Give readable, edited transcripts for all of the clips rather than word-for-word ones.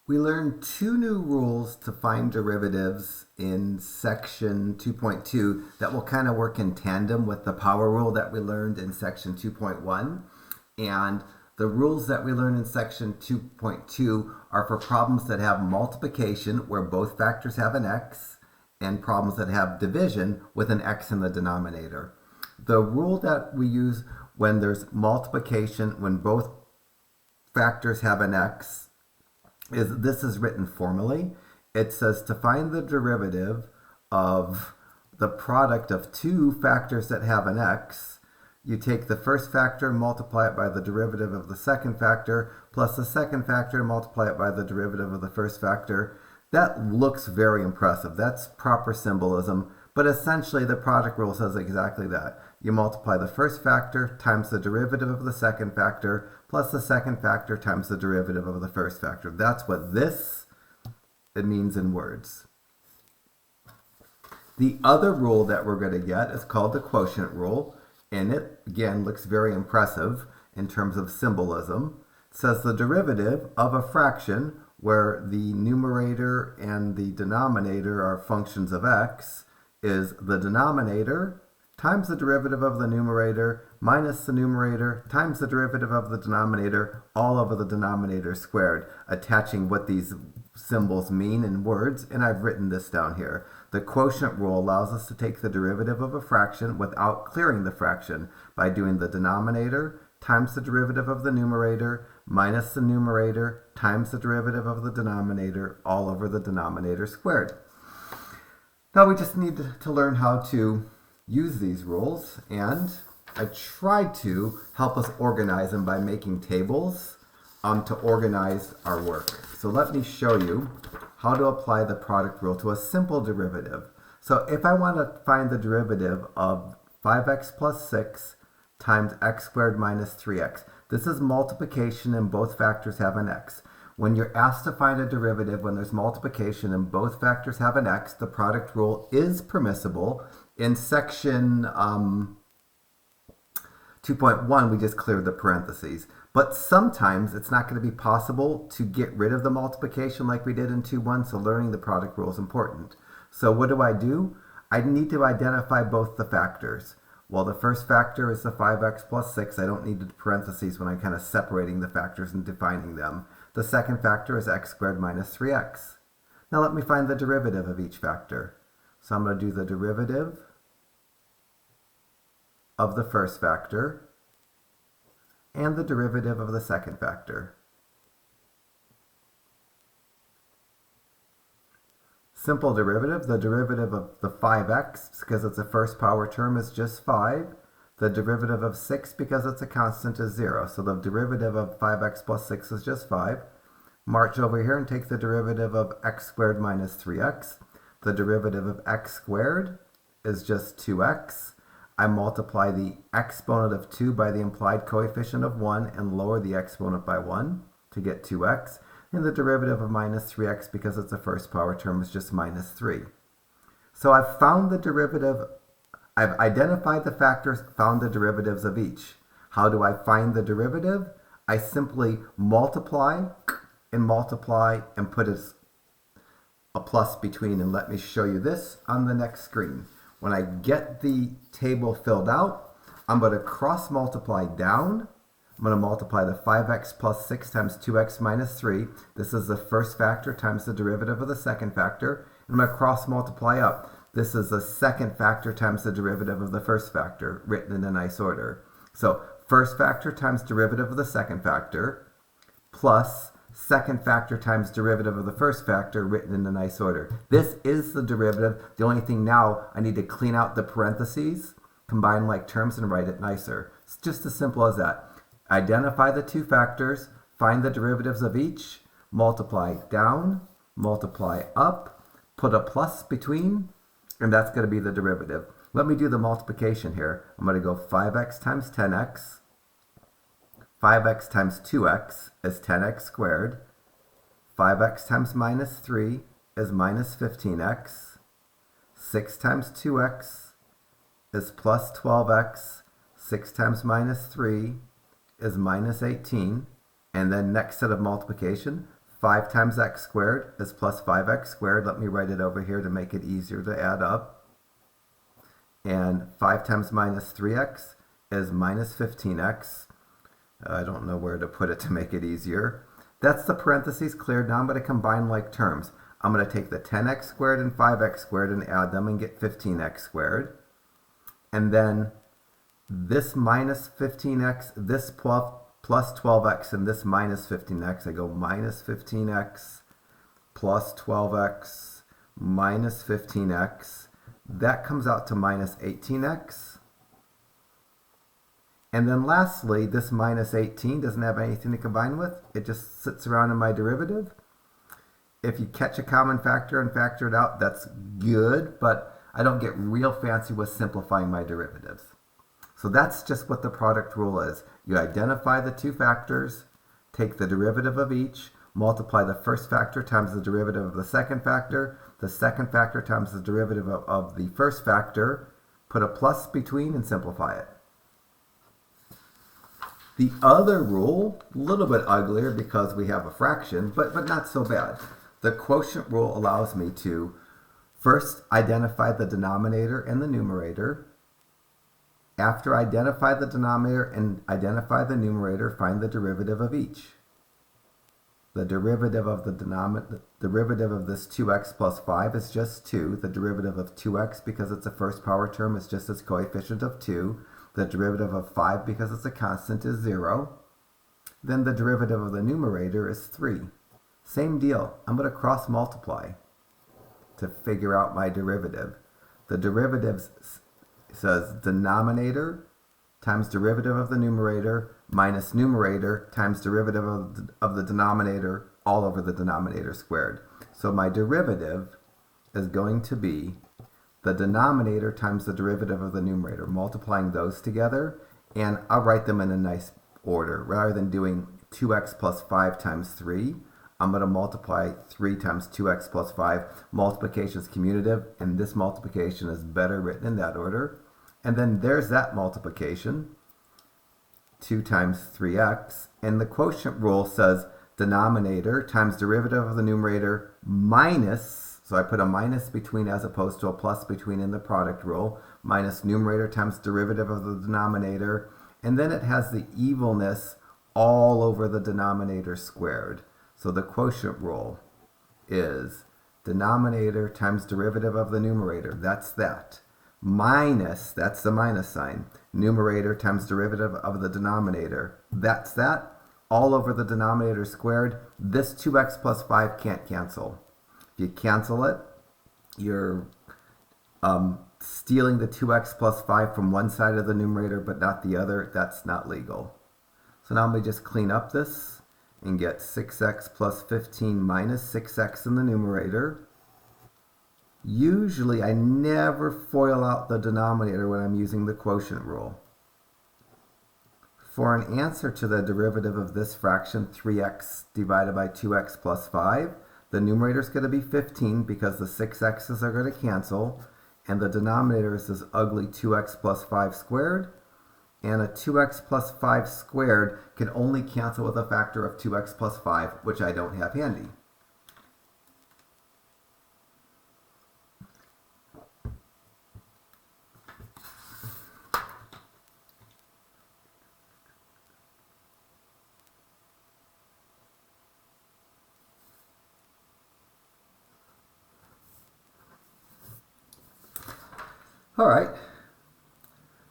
We learned two new rules to find derivatives in section 2.2 that will kind of work in tandem with the power rule that we learned in section 2.1. And the rules that we learned in section 2.2 are for problems that have multiplication where both factors have an x and problems that have division with an x in the denominator. The rule that we use when there's multiplication, when both factors have an x, this is written formally. It says to find the derivative of the product of two factors that have an x, you take the first factor and multiply it by the derivative of the second factor, plus the second factor and multiply it by the derivative of the first factor. That looks very impressive. That's proper symbolism, but essentially the product rule says exactly that. You multiply the first factor times the derivative of the second factor plus the second factor times the derivative of the first factor. That's what it means in words. The other rule that we're going to get is called the quotient rule, and it again looks very impressive in terms of symbolism. It says the derivative of a fraction where the numerator and the denominator are functions of x is the denominator times the derivative of the numerator minus the numerator times the derivative of the denominator all over the denominator squared, attaching what these symbols mean in words, and I've written this down here. The quotient rule allows us to take the derivative of a fraction without clearing the fraction by doing the denominator times the derivative of the numerator minus the numerator times the derivative of the denominator all over the denominator squared. Now we just need to learn how to use these rules, and I tried to help us organize them by making tables to organize our work. So let me show you how to apply the product rule to a simple derivative. So if I want to find the derivative of 5x plus 6 times x squared minus 3x, this is multiplication and both factors have an x. When you're asked to find a derivative when there's multiplication and both factors have an x, the product rule is permissible. In section 2.1, we just cleared the parentheses. But sometimes it's not going to be possible to get rid of the multiplication like we did in 2.1, so learning the product rule is important. So what do? I need to identify both the factors. Well, the first factor is the 5x plus 6. I don't need the parentheses when I'm kind of separating the factors and defining them. The second factor is x squared minus 3x. Now let me find the derivative of each factor. So I'm going to do the derivative of the first factor and the derivative of the second factor. Simple derivative, the derivative of the 5x, because it's a first power term, is just 5. The derivative of 6, because it's a constant, is 0. So the derivative of 5x plus 6 is just 5. March over here and take the derivative of x squared minus 3x. The derivative of x squared is just 2x. I multiply the exponent of 2 by the implied coefficient of 1 and lower the exponent by 1 to get 2x. And the derivative of minus 3x, because it's a first power term, is just minus 3. So I've found the derivative, I've identified the factors, found the derivatives of each. How do I find the derivative? I simply multiply and put a plus between, and let me show you this on the next screen. When I get the table filled out, I'm going to cross multiply down. I'm going to multiply the 5x plus 6 times 2x minus 3. This is the first factor times the derivative of the second factor. And I'm going to cross multiply up. This is the second factor times the derivative of the first factor, written in a nice order. So first factor times derivative of the second factor, plus second factor times derivative of the first factor, written in a nice order. This is the derivative. The only thing now, I need to clean out the parentheses, combine like terms, and write it nicer. It's just as simple as that. Identify the two factors, find the derivatives of each, multiply down, multiply up, put a plus between, and that's going to be the derivative. Let me do the multiplication here. I'm going to go 5x times 10x. 5x times 2x is 10x squared. 5x times minus 3 is minus 15x. 6 times 2x is plus 12x. 6 times minus 3 is minus 18. And then next set of multiplication, 5 times x squared is plus 5x squared. Let me write it over here to make it easier to add up. And 5 times minus 3x is minus 15x. I don't know where to put it to make it easier. That's the parentheses cleared. Now I'm going to combine like terms. I'm going to take the 10x squared and 5x squared and add them and get 15x squared. And then this minus 15x, this plus 12x, and this minus 15x. I go minus 15x plus 12x minus 15x. That comes out to minus 18x. And then lastly, this minus 18 doesn't have anything to combine with. It just sits around in my derivative. If you catch a common factor and factor it out, that's good, but I don't get real fancy with simplifying my derivatives. So that's just what the product rule is. You identify the two factors, take the derivative of each, multiply the first factor times the derivative of the second factor times the derivative of the first factor, put a plus between and simplify it. The other rule, a little bit uglier because we have a fraction, but not so bad. The quotient rule allows me to first identify the denominator and the numerator. After I identify the denominator and identify the numerator, find the derivative of each. The derivative of the derivative of this 2x plus 5 is just 2. The derivative of 2x, because it's a first power term, is just its coefficient of 2. The derivative of 5, because it's a constant, is 0. Then the derivative of the numerator is 3. Same deal. I'm going to cross multiply to figure out my derivative. The derivative says denominator times derivative of the numerator minus numerator times derivative of the denominator all over the denominator squared. So my derivative is going to be the denominator times the derivative of the numerator, multiplying those together, and I'll write them in a nice order. Rather than doing 2x plus 5 times 3, I'm going to multiply 3 times 2x plus 5. Multiplication is commutative, and this multiplication is better written in that order. And then there's that multiplication, 2 times 3x, and the quotient rule says denominator times derivative of the numerator minus, so I put a minus between as opposed to a plus between in the product rule, minus numerator times derivative of the denominator, and then it has the evilness all over the denominator squared. So the quotient rule is denominator times derivative of the numerator, that's that, minus, that's the minus sign, numerator times derivative of the denominator, that's that, all over the denominator squared. This 2x plus 5 can't cancel. If you cancel it, you're stealing the 2x plus 5 from one side of the numerator but not the other. That's not legal. So now let me just clean up this and get 6x plus 15 minus 6x in the numerator. Usually I never FOIL out the denominator when I'm using the quotient rule. For an answer to the derivative of this fraction, 3x divided by 2x plus 5, the numerator is going to be 15 because the 6x's are going to cancel, and the denominator is this ugly 2x plus 5 squared, and a 2x plus 5 squared can only cancel with a factor of 2x plus 5, which I don't have handy. All right,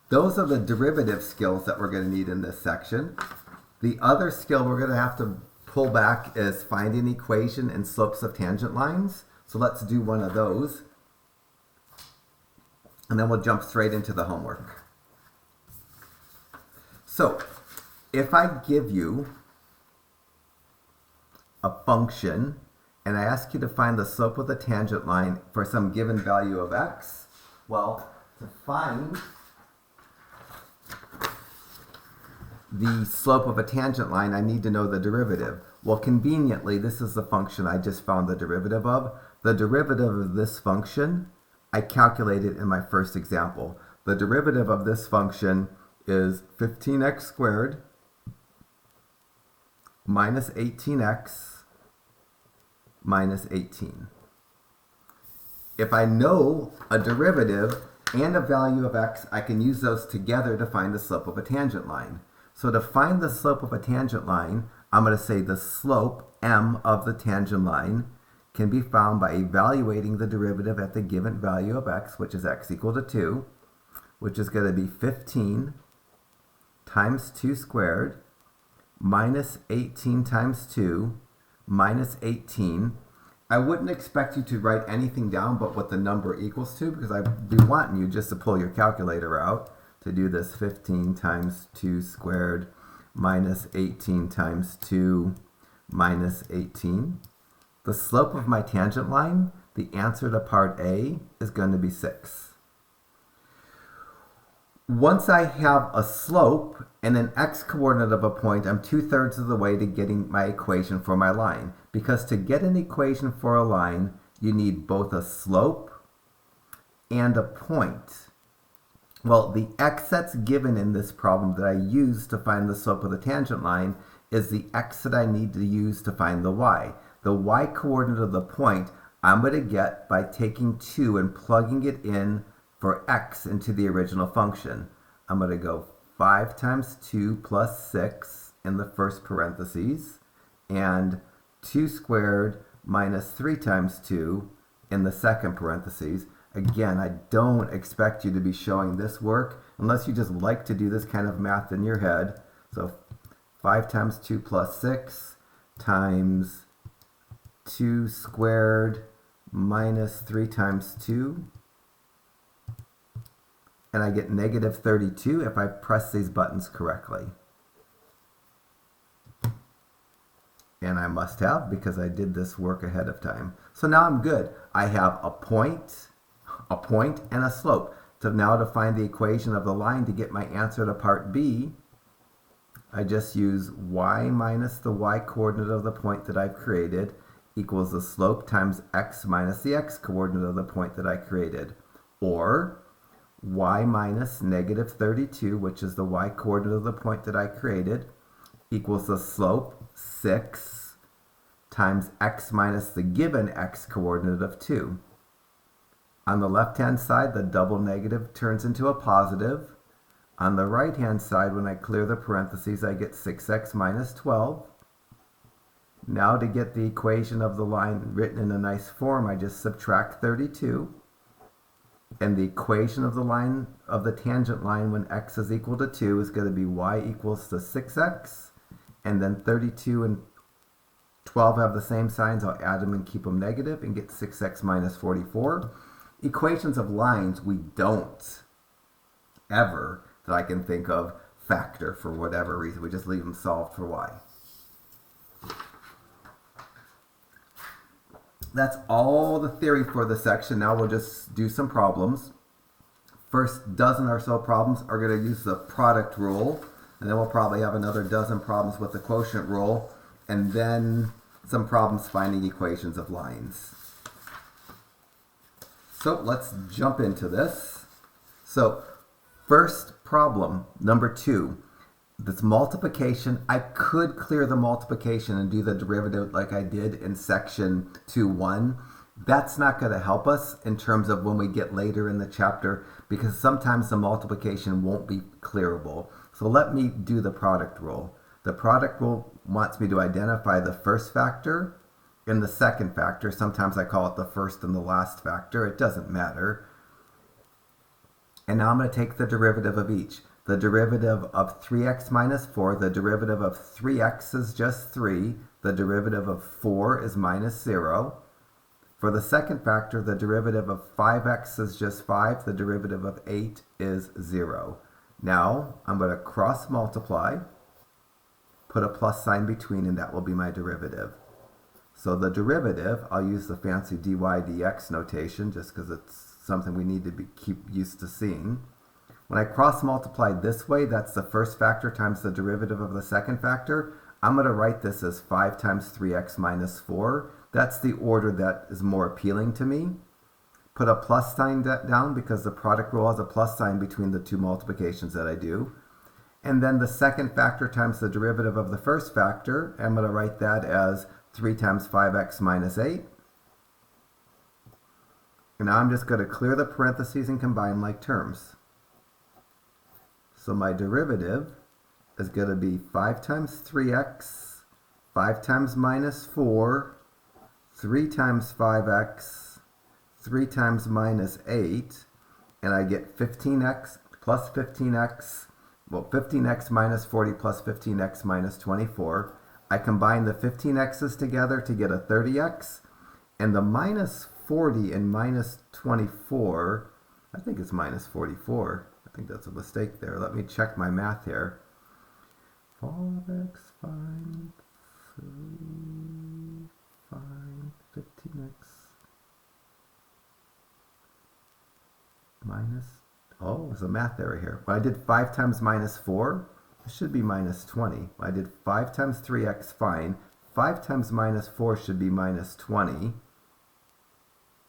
those are the derivative skills that we're going to need in this section. The other skill we're going to have to pull back is find an equation and slopes of tangent lines. So let's do one of those. And then we'll jump straight into the homework. So if I give you a function and I ask you to find the slope of the tangent line for some given value of x, well, to find the slope of a tangent line, I need to know the derivative. Well, conveniently, this is the function I just found the derivative of. The derivative of this function, I calculated in my first example. The derivative of this function is 15x squared minus 18x minus 18. If I know a derivative and a value of x, I can use those together to find the slope of a tangent line. So to find the slope of a tangent line, I'm going to say the slope, m, of the tangent line can be found by evaluating the derivative at the given value of x, which is x equal to 2, which is going to be 15 times 2 squared minus 18 times 2 minus 18. I wouldn't expect you to write anything down but what the number equals to, because I'd be wanting you just to pull your calculator out to do this. 15 times 2 squared minus 18 times 2 minus 18. The slope of my tangent line, the answer to part A, is going to be 6. Once I have a slope and an x-coordinate of a point, I'm 2/3 of the way to getting my equation for my line. Because to get an equation for a line, you need both a slope and a point. Well, the x that's given in this problem that I use to find the slope of the tangent line is the x that I need to use to find the y. The y-coordinate of the point I'm going to get by taking 2 and plugging it in for x into the original function. I'm going to go 5 times 2 plus 6 in the first parentheses, and 2 squared minus 3 times 2 in the second parentheses. Again, I don't expect you to be showing this work unless you just like to do this kind of math in your head. So 5 times 2 plus 6 times 2 squared minus 3 times 2. And I get negative 32 if I press these buttons correctly. And I must have, because I did this work ahead of time. So now I'm good. I have a point, and a slope. So now to find the equation of the line to get my answer to part B, I just use y minus the y-coordinate of the point that I've created equals the slope times x minus the x-coordinate of the point that I created. Or y minus negative 32, which is the y-coordinate of the point that I created, equals the slope, 6, times x minus the given x-coordinate of 2. On the left-hand side, the double negative turns into a positive. On the right-hand side, when I clear the parentheses, I get 6x minus 12. Now to get the equation of the line written in a nice form, I just subtract 32. And the equation of the line of the tangent line when x is equal to 2 is going to be y equals to 6x. And then 32 and 12 have the same signs. I'll add them and keep them negative and get 6x minus 44. Equations of lines, we don't ever, that I can think of, factor for whatever reason. We just leave them solved for y. That's all the theory for the section. Now we'll just do some problems. First dozen or so problems are going to use the product rule, and then we'll probably have another dozen problems with the quotient rule, and then some problems finding equations of lines. So let's jump into this. So first problem, number 2. This multiplication, I could clear the multiplication and do the derivative like I did in section 2.1. That's not going to help us in terms of when we get later in the chapter, because sometimes the multiplication won't be clearable. So let me do the product rule. The product rule wants me to identify the first factor and the second factor. Sometimes I call it the first and the last factor. It doesn't matter. And now I'm going to take the derivative of each. The derivative of 3x minus 4, the derivative of 3x is just 3, the derivative of 4 is minus 0. For the second factor, the derivative of 5x is just 5, the derivative of 8 is 0. Now, I'm going to cross multiply, put a plus sign between, and that will be my derivative. So the derivative, I'll use the fancy dy dx notation just because it's something we need to keep used to seeing. When I cross multiply this way, that's the first factor times the derivative of the second factor. I'm going to write this as 5 times 3x minus 4. That's the order that is more appealing to me. Put a plus sign down because the product rule has a plus sign between the two multiplications that I do. And then the second factor times the derivative of the first factor, I'm going to write that as 3 times 5x minus 8. And now I'm just going to clear the parentheses and combine like terms. So my derivative is going to be 5 times 3x, 5 times minus 4, 3 times 5x, 3 times minus 8, and I get 15x plus 15x, well, 15x minus 40 plus 15x minus 24. I combine the 15x's together to get a 30x, and the minus 40 and minus 24, I think it's minus 44. I think that's a mistake there. Let me check my math here. 5x, fine, 3, fine, 15x, minus, oh, there's a math error here. Well, I did 5 times minus 4. It should be minus 20. I did 5 times 3x, fine. 5 times minus 4 should be minus 20.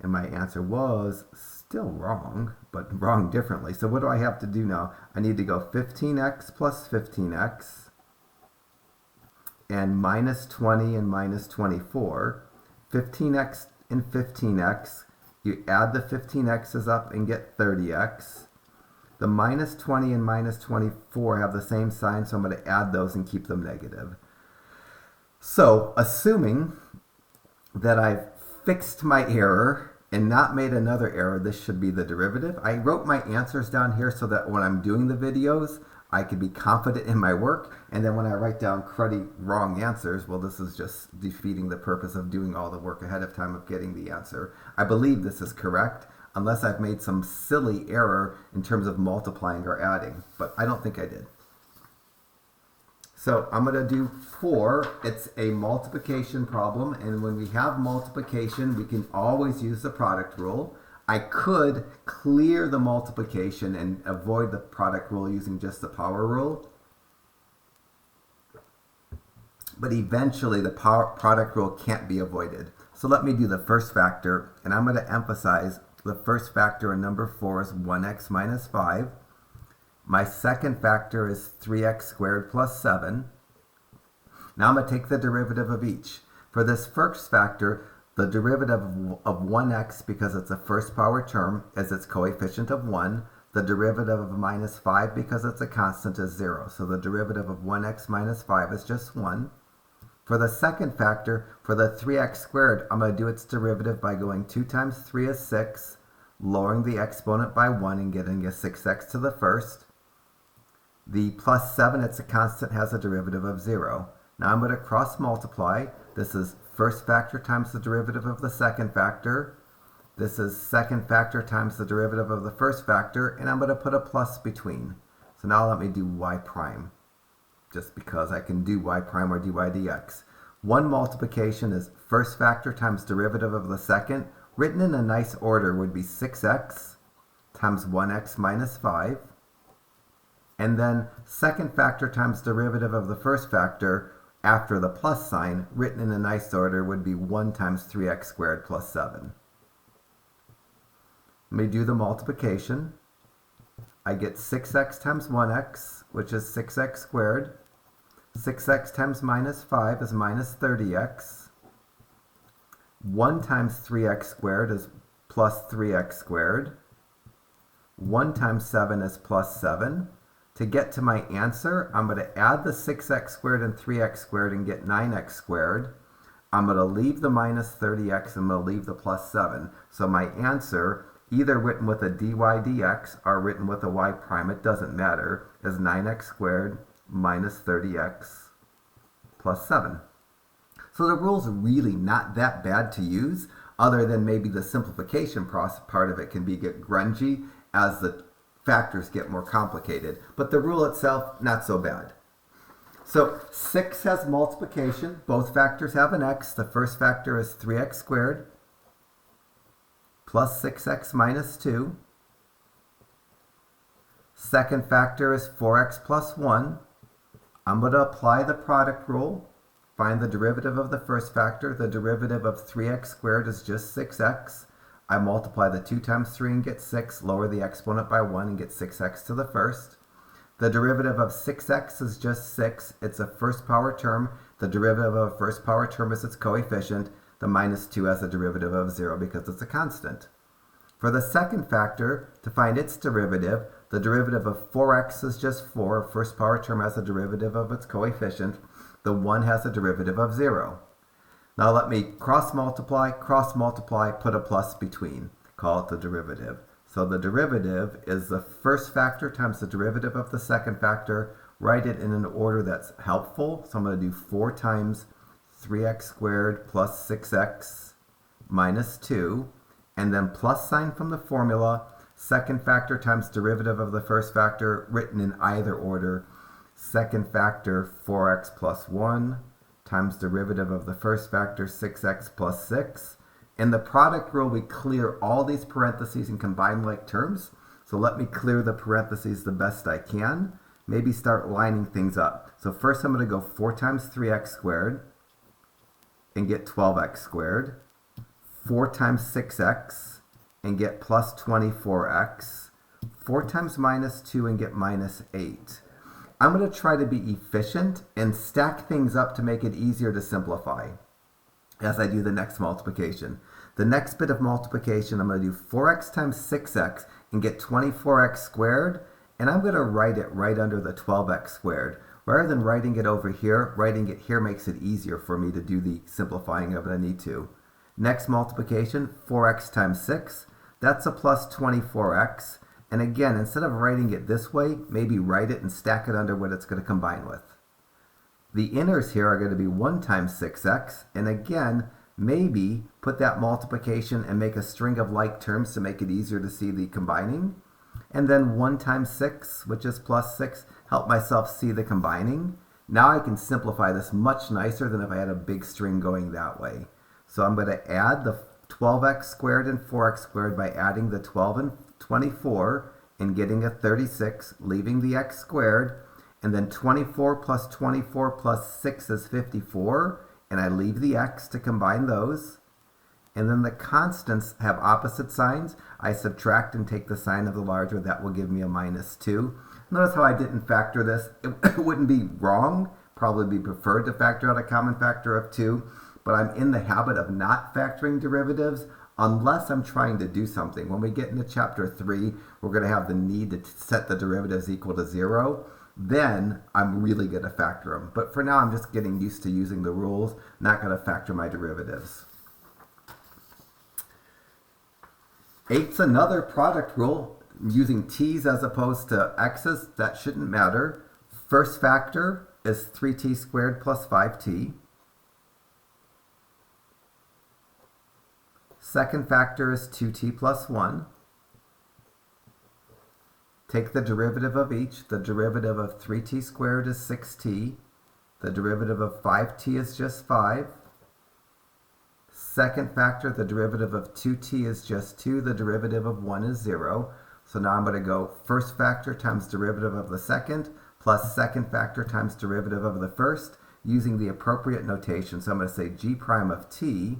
And my answer was still wrong, but wrong differently. So what do I have to do now? I need to go 15x plus 15x and minus 20 and minus 24. 15x and 15x. You add the 15x's up and get 30x. The minus 20 and minus 24 have the same sign, so I'm going to add those and keep them negative. So, assuming that I've fixed my error and not made another error, this should be the derivative. I wrote my answers down here so that when I'm doing the videos, I could be confident in my work, and then when I write down cruddy wrong answers, well, this is just defeating the purpose of doing all the work ahead of time of getting the answer. I believe this is correct, unless I've made some silly error in terms of multiplying or adding, but I don't think I did. So I'm going to do 4. It's a multiplication problem, and when we have multiplication, we can always use the product rule. I could clear the multiplication and avoid the product rule using just the power rule. But eventually the product rule can't be avoided. So let me do the first factor, and I'm going to emphasize the first factor in number 4 is 1x minus 5. My second factor is 3x squared plus 7. Now I'm going to take the derivative of each. For this first factor, the derivative of 1x, because it's a first power term, is its coefficient of 1. The derivative of minus 5, because it's a constant, is 0. So the derivative of 1x minus 5 is just 1. For the second factor, for the 3x squared, I'm going to do its derivative by going 2 times 3 is 6, lowering the exponent by 1 and getting a 6x to the first. The plus 7, it's a constant, has a derivative of 0. Now I'm going to cross multiply. This is first factor times the derivative of the second factor. This is second factor times the derivative of the first factor, and I'm going to put a plus between. So now let me do y prime, just because I can do y prime or dy dx. One multiplication is first factor times derivative of the second. Written in a nice order would be 6x times 1x minus 5. And then second factor times derivative of the first factor after the plus sign, written in a nice order, would be 1 times 3x squared plus 7. Let me do the multiplication. I get 6x times 1x, which is 6x squared. 6x times minus 5 is minus 30x. 1 times 3x squared is plus 3x squared. 1 times 7 is plus 7. To get to my answer, I'm going to add the 6x squared and 3x squared and get 9x squared. I'm going to leave the minus 30x and I'm going to leave the plus 7. So my answer, either written with a dy dx or written with a y prime, it doesn't matter, is 9x squared minus 30x plus 7. So the rule's really not that bad to use, other than maybe the simplification part of it can get grungy as the factors get more complicated. But the rule itself, not so bad. So 6 has multiplication. Both factors have an x. The first factor is 3x squared plus 6x minus 2. Second factor is 4x plus 1. I'm going to apply the product rule. Find the derivative of the first factor. The derivative of 3x squared is just 6x. I multiply the 2 times 3 and get 6, lower the exponent by 1 and get 6x to the first. The derivative of 6x is just 6. It's a first power term. The derivative of a first power term is its coefficient. The minus 2 has a derivative of 0 because it's a constant. For the second factor, to find its derivative, the derivative of 4x is just 4. First power term has a derivative of its coefficient. The 1 has a derivative of 0. Now let me cross multiply, put a plus between. Call it the derivative. So the derivative is the first factor times the derivative of the second factor. Write it in an order that's helpful. So I'm going to do 4 times 3x squared plus 6x minus 2. And then plus sign from the formula. Second factor times derivative of the first factor, written in either order. Second factor, 4x plus 1, times derivative of the first factor, 6x plus 6. In the product rule, we clear all these parentheses and combine like terms. So let me clear the parentheses the best I can. Maybe start lining things up. So first I'm going to go 4 times 3x squared and get 12x squared. 4 times 6x and get plus 24x. 4 times minus 2 and get minus 8. I'm going to try to be efficient and stack things up to make it easier to simplify as I do the next multiplication. The next bit of multiplication, I'm going to do 4x times 6x and get 24x squared, and I'm going to write it right under the 12x squared. Rather than writing it over here, writing it here makes it easier for me to do the simplifying of it I need to. Next multiplication, 4x times 6, that's a plus 24x. And again, instead of writing it this way, maybe write it and stack it under what it's going to combine with. The inners here are going to be 1 times 6x, and again, maybe put that multiplication and make a string of like terms to make it easier to see the combining. And then 1 times 6, which is plus 6, help myself see the combining. Now I can simplify this much nicer than if I had a big string going that way. So I'm going to add the 12x squared and 4x squared by adding the 12 and 24 and getting a 36, leaving the x squared, and then 24 plus 24 plus 6 is 54, and I leave the x to combine those. And then the constants have opposite signs. I subtract and take the sign of the larger. That will give me a minus 2. Notice how I didn't factor this. It wouldn't be wrong, probably be preferred to factor out a common factor of 2, but I'm in the habit of not factoring derivatives unless I'm trying to do something. When we get into chapter 3, we're going to have the need to set the derivatives equal to 0. Then I'm really going to factor them. But for now, I'm just getting used to using the rules, not going to factor my derivatives. 8's another product rule, using t's as opposed to x's. That shouldn't matter. First factor is 3t squared plus 5t. Second factor is 2t plus 1. Take the derivative of each. The derivative of 3t squared is 6t. The derivative of 5t is just 5. Second factor, the derivative of 2t is just 2. The derivative of 1 is 0. So now I'm going to go first factor times derivative of the second plus second factor times derivative of the first using the appropriate notation. So I'm going to say g prime of t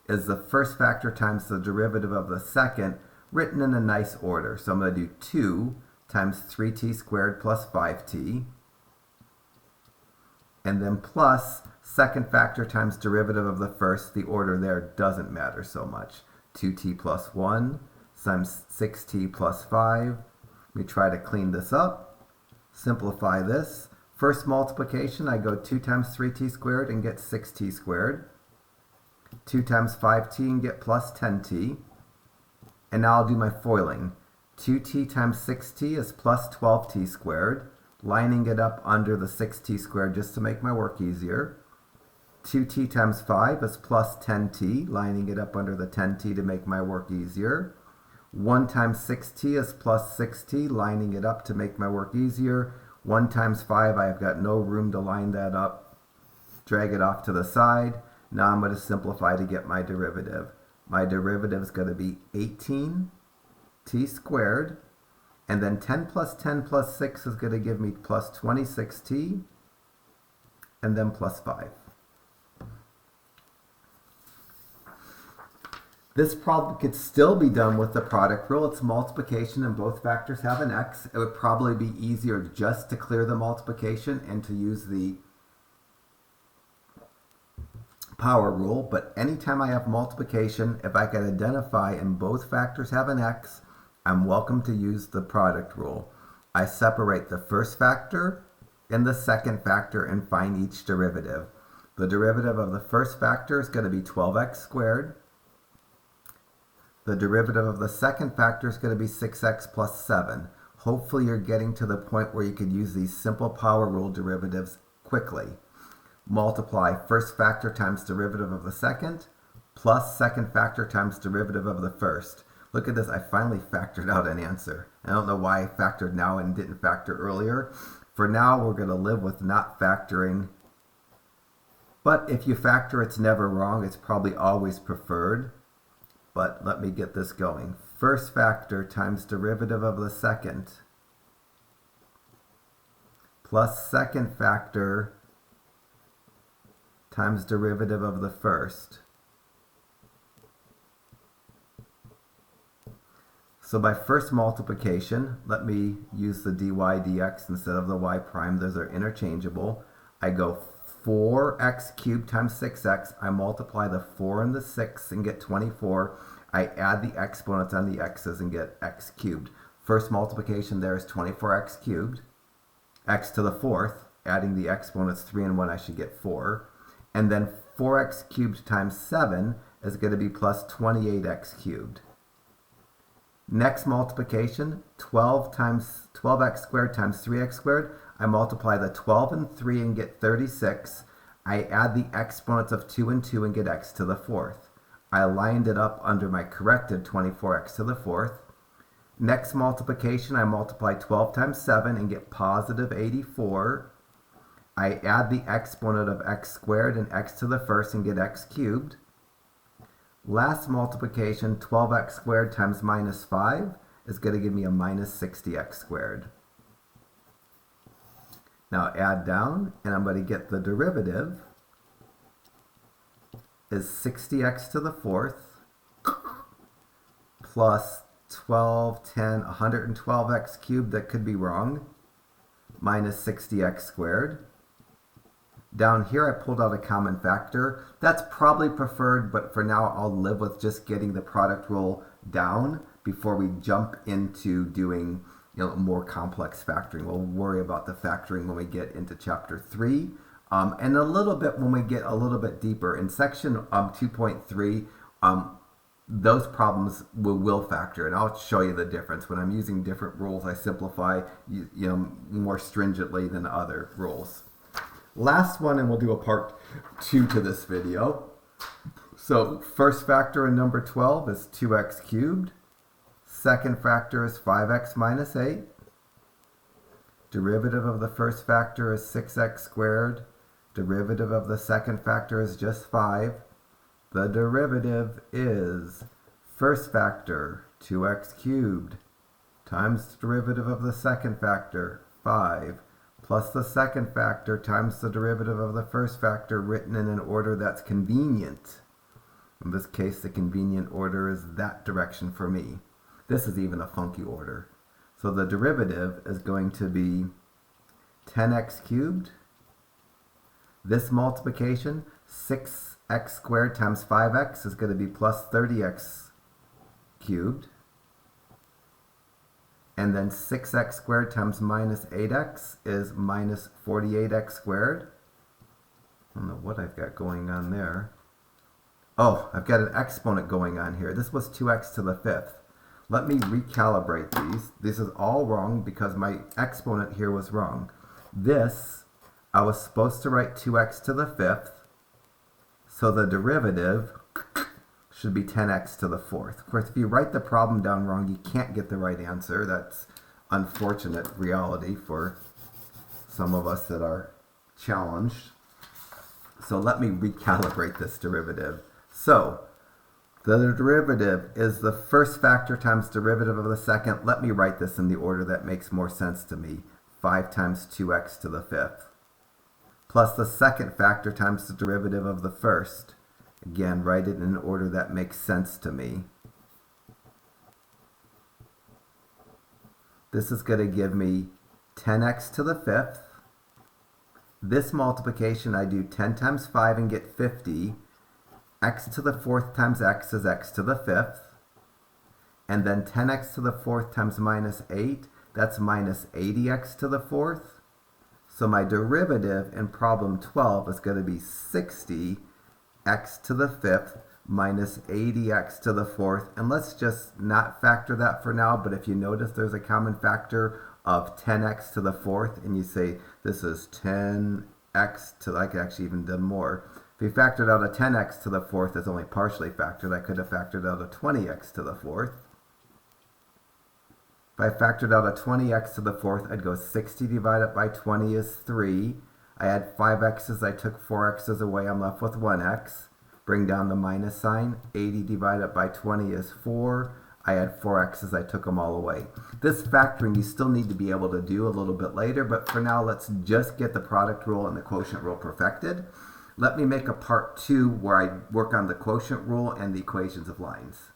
is the first factor times the derivative of the second, written in a nice order. So I'm going to do 2 times 3t squared plus 5t, and then plus second factor times derivative of the first. The order there doesn't matter so much. 2t plus 1 times 6t plus 5. Let me try to clean this up. Simplify this. First multiplication, I go 2 times 3t squared and get 6t squared. 2 times 5t and get plus 10t. And now I'll do my foiling. 2t times 6t is plus 12t squared, lining it up under the 6t squared just to make my work easier. 2t times 5 is plus 10t, lining it up under the 10t to make my work easier. 1 times 6t is plus 6t, lining it up to make my work easier. 1 times 5, I've got no room to line that up. Drag it off to the side. Now I'm going to simplify to get my derivative. My derivative is going to be 18t squared, and then 10 plus 10 plus 6 is going to give me plus 26t, and then plus 5. This problem could still be done with the product rule. It's multiplication and both factors have an x. It would probably be easier just to clear the multiplication and to use the power rule, but anytime I have multiplication, if I can identify and both factors have an x, I'm welcome to use the product rule. I separate the first factor and the second factor and find each derivative. The derivative of the first factor is going to be 12x squared. The derivative of the second factor is going to be 6x plus 7. Hopefully you're getting to the point where you could use these simple power rule derivatives quickly. Multiply first factor times derivative of the second plus second factor times derivative of the first. Look at this, I finally factored out an answer. I don't know why I factored now and didn't factor earlier. For now, we're going to live with not factoring. But if you factor, it's never wrong. It's probably always preferred. But let me get this going. First factor times derivative of the second plus second factor times derivative of the first. So by first multiplication, let me use the dy dx instead of the y prime. Those are interchangeable. I go 4x cubed times 6x. I multiply the 4 and the 6 and get 24. I add the exponents on the x's and get x cubed. First multiplication there is 24x cubed. X to the fourth, adding the exponents 3 and 1, I should get 4. And then 4x cubed times 7 is going to be plus 28x cubed. Next multiplication, 12x squared times 3x squared. I multiply the 12 and 3 and get 36. I add the exponents of 2 and 2 and get x to the fourth. I lined it up under my corrected 24x to the fourth. Next multiplication, I multiply 12 times 7 and get positive 84. I add the exponent of x squared and x to the first and get x cubed. Last multiplication, 12x squared times minus 5 is going to give me a minus 60x squared. Now add down, and I'm going to get the derivative is 60x to the fourth plus 12, 10, 112x cubed, that could be wrong, minus 60x squared. Down here, I pulled out a common factor. That's probably preferred, but for now, I'll live with just getting the product rule down before we jump into doing more complex factoring. We'll worry about the factoring when we get into chapter 3, and a little bit when we get a little bit deeper. In section 2.3, those problems will factor, and I'll show you the difference. When I'm using different rules, I simplify more stringently than other rules. Last one, and we'll do a part 2 to this video. So first factor in number 12 is 2x cubed. Second factor is 5x minus 8. Derivative of the first factor is 6x squared. Derivative of the second factor is just 5. The derivative is first factor, 2x cubed, times the derivative of the second factor, 5. Plus the second factor times the derivative of the first factor, written in an order that's convenient. In this case, the convenient order is that direction for me. This is even a funky order. So the derivative is going to be 10x cubed. This multiplication, 6x squared times 5x is going to be plus 30x cubed. And then 6x squared times minus 8x is minus 48x squared. I don't know what I've got going on there. Oh, I've got an exponent going on here. This was 2x to the fifth. Let me recalibrate these. This is all wrong because my exponent here was wrong. This, I was supposed to write 2x to the fifth. So the derivative should be 10x to the fourth. Of course, if you write the problem down wrong, you can't get the right answer. That's unfortunate reality for some of us that are challenged. So let me recalibrate this derivative. So the derivative is the first factor times derivative of the second. Let me write this in the order that makes more sense to me. 5 times 2x to the fifth. Plus the second factor times the derivative of the first. Again, write it in an order that makes sense to me. This is going to give me 10x to the fifth. This multiplication, I do 10 times 5 and get 50. x to the fourth times x is x to the fifth. And then 10x to the fourth times minus 8, that's minus 80x to the fourth. So my derivative in problem 12 is going to be 60x to the fifth minus 80x to the fourth. And let's just not factor that for now, but if you notice there's a common factor of 10x to the fourth, and you say this is 10x to, I could actually even do more. If we factored out a 10x to the fourth is only partially factored. I could have factored out a 20x to the fourth. If I factored out a 20x to the fourth, I'd go 60 divided by 20 is 3. I had 5 x's, I took 4 x's away, I'm left with 1x. Bring down the minus sign. 80 divided by 20 is 4. I had 4 x's, I took them all away. This factoring you still need to be able to do a little bit later, but for now let's just get the product rule and the quotient rule perfected. Let me make a part 2 where I work on the quotient rule and the equations of lines.